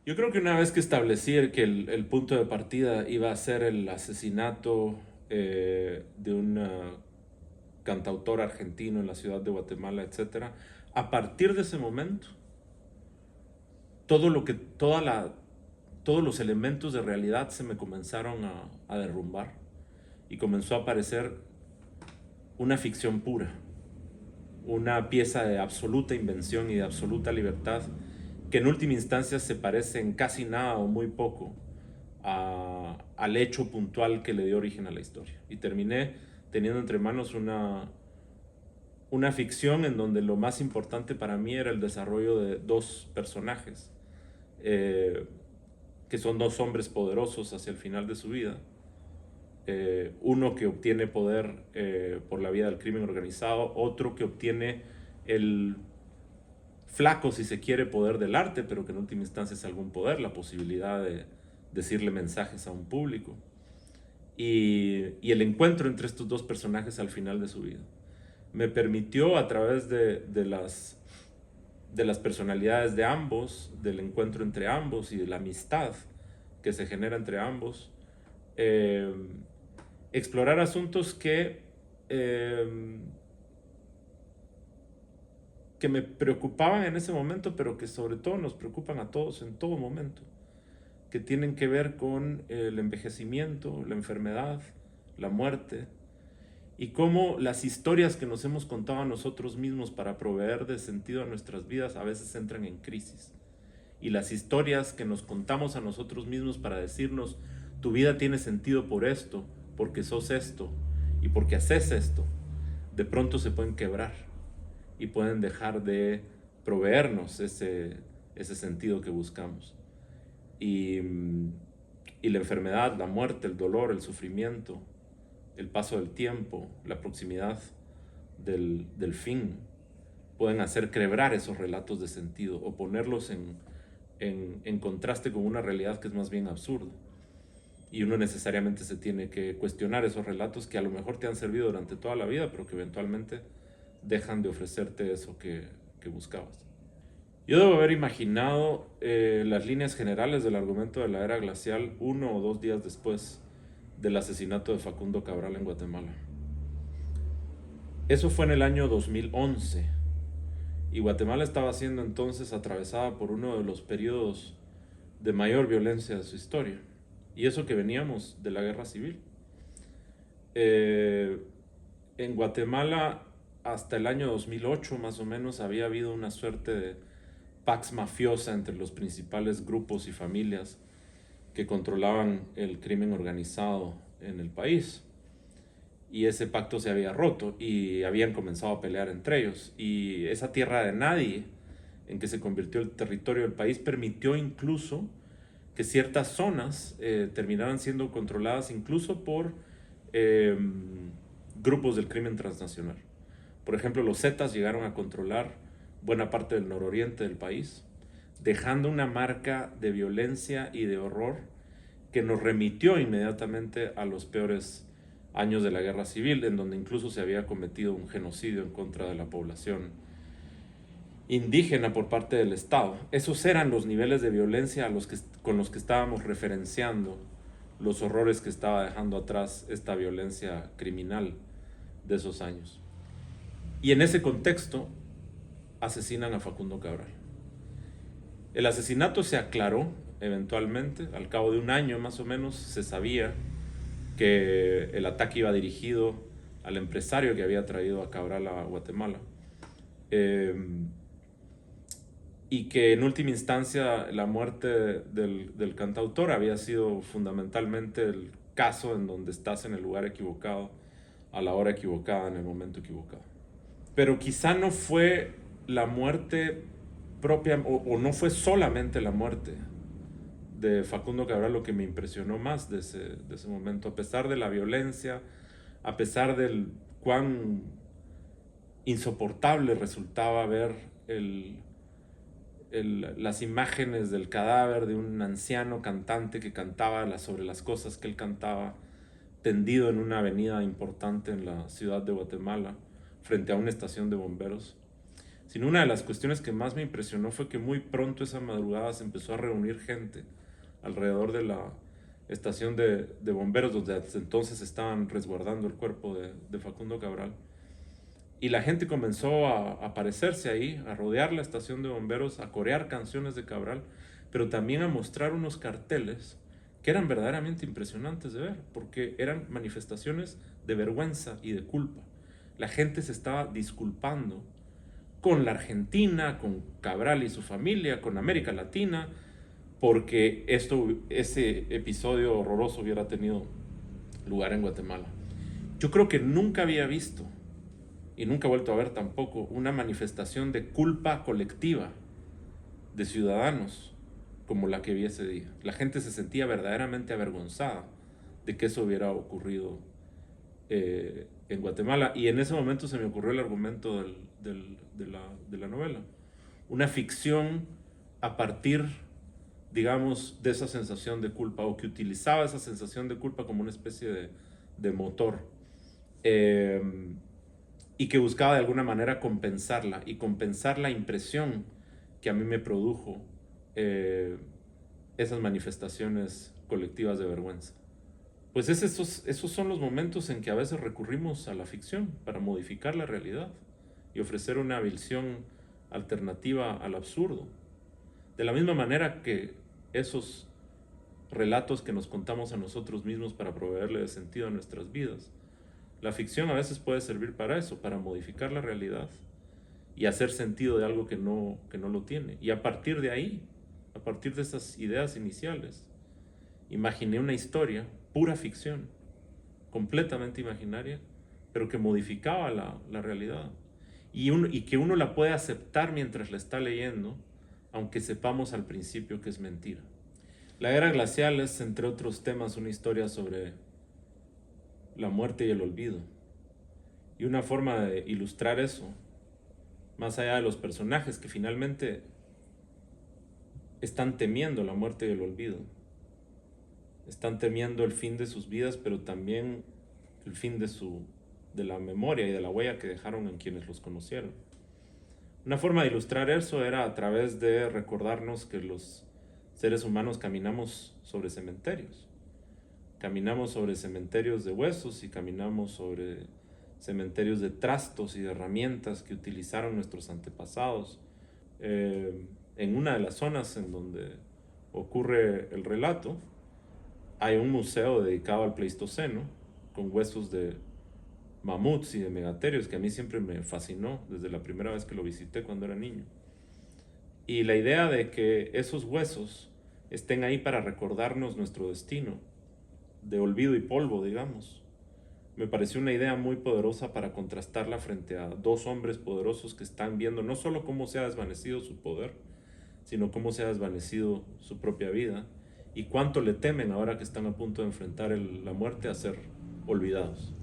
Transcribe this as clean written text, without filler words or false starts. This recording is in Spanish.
Yo creo que una vez que establecí que el punto de partida iba a ser el asesinato de un cantautor argentino en la ciudad de Guatemala, etcétera, a partir de ese momento, todo lo que, todos los elementos de realidad se me comenzaron a derrumbar y comenzó a aparecer una ficción pura, una pieza de absoluta invención y de absoluta libertad que en última instancia se parece en casi nada o muy poco al hecho puntual que le dio origen a la historia. Y terminé teniendo entre manos una ficción en donde lo más importante para mí era el desarrollo de dos personajes, eh, que son dos hombres poderosos hacia el final de su vida. Uno que obtiene poder por la vía del crimen organizado, otro que obtiene el flaco, si se quiere, poder del arte, pero que en última instancia es algún poder, la posibilidad de decirle mensajes a un público. Y el encuentro entre estos dos personajes al final de su vida me permitió, a través de las personalidades de ambos, del encuentro entre ambos y de la amistad que se genera entre ambos, eh, explorar asuntos eh, que me preocupaban en ese momento, pero que sobre todo nos preocupan a todos en todo momento, que tienen que ver con el envejecimiento, la enfermedad, la muerte, y cómo las historias que nos hemos contado a nosotros mismos para proveer de sentido a nuestras vidas a veces entran en crisis. Y las historias que nos contamos a nosotros mismos para decirnos, tu vida tiene sentido por esto, porque sos esto y porque haces esto, de pronto se pueden quebrar y pueden dejar de proveernos ese sentido que buscamos. Y, y la enfermedad, la muerte, el dolor, el sufrimiento, el paso del tiempo, la proximidad del fin, pueden hacer quebrar esos relatos de sentido o ponerlos en contraste con una realidad que es más bien absurda. Y uno necesariamente se tiene que cuestionar esos relatos que a lo mejor te han servido durante toda la vida, pero que eventualmente dejan de ofrecerte eso que buscabas. Yo debo haber imaginado las líneas generales del argumento de la era glacial 1 o 2 días después del asesinato de Facundo Cabral en Guatemala. Eso fue en el año 2011 y Guatemala estaba siendo entonces atravesada por uno de los periodos de mayor violencia de su historia. Y eso que veníamos de la guerra civil. Eh, en Guatemala hasta el año 2008 más o menos había habido una suerte de pax mafiosa entre los principales grupos y familias que controlaban el crimen organizado en el país. Y ese pacto se había roto y habían comenzado a pelear entre ellos. Y esa tierra de nadie en que se convirtió el territorio del país permitió incluso que ciertas zonas terminaran siendo controladas incluso por eh, grupos del crimen transnacional. Por ejemplo, los Zetas llegaron a controlar buena parte del nororiente del país, dejando una marca de violencia y de horror que nos remitió inmediatamente a los peores años de la guerra civil, en donde incluso se había cometido un genocidio en contra de la población indígena por parte del Estado. Esos eran los niveles de violencia con los que estábamos referenciando los horrores que estaba dejando atrás esta violencia criminal de esos años. Y en ese contexto asesinan a Facundo Cabral. El asesinato se aclaró eventualmente, al cabo de un año más o menos se sabía que el ataque iba dirigido al empresario que había traído a Cabral a Guatemala. Eh, y que en última instancia la muerte del cantautor había sido fundamentalmente el caso en donde estás en el lugar equivocado, a la hora equivocada, en el momento equivocado. Pero quizá no fue la muerte propia, o no fue solamente la muerte de Facundo Cabral lo que me impresionó más de ese momento, a pesar de la violencia, a pesar del cuán insoportable resultaba ver las imágenes del cadáver de un anciano cantante que cantaba sobre las cosas que él cantaba, tendido en una avenida importante en la ciudad de Guatemala, frente a una estación de bomberos. sino una de las cuestiones que más me impresionó fue que muy pronto esa madrugada se empezó a reunir gente alrededor de la estación de bomberos, donde hasta entonces estaban resguardando el cuerpo de Facundo Cabral. Y la gente comenzó a aparecerse ahí, a rodear la estación de bomberos, a corear canciones de Cabral, pero también a mostrar unos carteles que eran verdaderamente impresionantes de ver, porque eran manifestaciones de vergüenza y de culpa. La gente se estaba disculpando con la Argentina, con Cabral y su familia, con América Latina, porque ese episodio horroroso hubiera tenido lugar en Guatemala. Yo creo que nunca había visto, y nunca he vuelto a ver tampoco, una manifestación de culpa colectiva de ciudadanos como la que vi ese día. La gente se sentía verdaderamente avergonzada de que eso hubiera ocurrido en Guatemala. Y en ese momento se me ocurrió el argumento de la novela. Una ficción a partir, digamos, de esa sensación de culpa, o que utilizaba esa sensación de culpa como una especie de motor. Y que buscaba de alguna manera compensarla y compensar la impresión que a mí me produjo esas manifestaciones colectivas de vergüenza. Pues esos son los momentos en que a veces recurrimos a la ficción para modificar la realidad y ofrecer una visión alternativa al absurdo. De la misma manera que esos relatos que nos contamos a nosotros mismos para proveerle de sentido a nuestras vidas. La ficción a veces puede servir para eso, para modificar la realidad y hacer sentido de algo que no lo tiene. Y a partir de ahí, a partir de esas ideas iniciales, imaginé una historia, pura ficción, completamente imaginaria, pero que modificaba la realidad. Y que uno la puede aceptar mientras la está leyendo, aunque sepamos al principio que es mentira. La Era Glacial es, entre otros temas, una historia sobre la muerte y el olvido. Y una forma de ilustrar eso, más allá de los personajes que finalmente están temiendo la muerte y el olvido, están temiendo el fin de sus vidas, pero también el fin de la memoria y de la huella que dejaron en quienes los conocieron. Una forma de ilustrar eso era a través de recordarnos que los seres humanos caminamos sobre cementerios. Caminamos sobre cementerios de huesos y caminamos sobre cementerios de trastos y de herramientas que utilizaron nuestros antepasados. En una de las zonas en donde ocurre el relato, hay un museo dedicado al Pleistoceno, con huesos de mamuts y de megaterios, que a mí siempre me fascinó desde la primera vez que lo visité cuando era niño. Y la idea de que esos huesos estén ahí para recordarnos nuestro destino, de olvido y polvo, digamos, me pareció una idea muy poderosa para contrastarla frente a dos hombres poderosos que están viendo no solo cómo se ha desvanecido su poder, sino cómo se ha desvanecido su propia vida y cuánto le temen ahora que están a punto de enfrentar la muerte a ser olvidados.